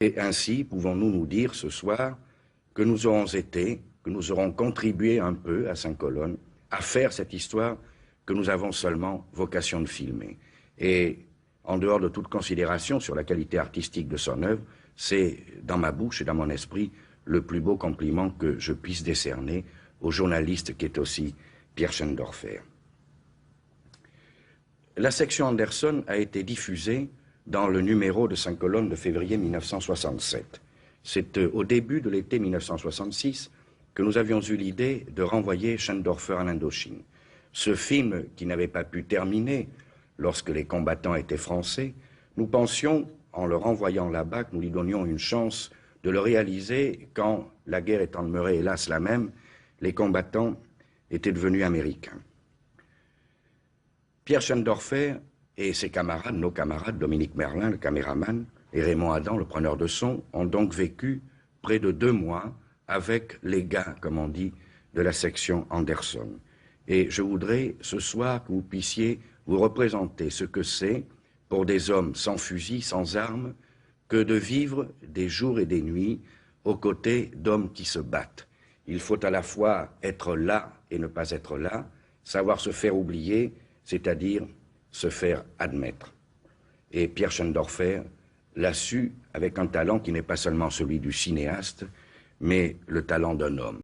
Et ainsi, pouvons-nous nous dire ce soir que nous aurons contribué un peu à Saint-Colonne à faire cette histoire que nous avons seulement vocation de filmer. Et en dehors de toute considération sur la qualité artistique de son œuvre, c'est dans ma bouche et dans mon esprit le plus beau compliment que je puisse décerner au journaliste qui est aussi Pierre Schendorfer. La section Anderson a été diffusée dans le numéro de Saint-Colonne de février 1967. C'est au début de l'été 1966 que nous avions eu l'idée de renvoyer Schendorfer en Indochine. Ce film, qui n'avait pas pu terminer lorsque les combattants étaient français, nous pensions, en le renvoyant là-bas, que nous lui donnions une chance de le réaliser quand, la guerre étant demeurée hélas la même, les combattants étaient devenus américains. Pierre Schendorfer et ses camarades, nos camarades, Dominique Merlin, le caméraman, et Raymond Adam, le preneur de son, ont donc vécu près de 2 mois avec les gars, comme on dit, de la section Anderson. Et je voudrais ce soir que vous puissiez vous représenter ce que c'est pour des hommes sans fusil, sans armes, que de vivre des jours et des nuits aux côtés d'hommes qui se battent. Il faut à la fois être là et ne pas être là, savoir se faire oublier, c'est-à-dire se faire admettre. Et Pierre Schendorfer l'a su avec un talent qui n'est pas seulement celui du cinéaste, mais le talent d'un homme.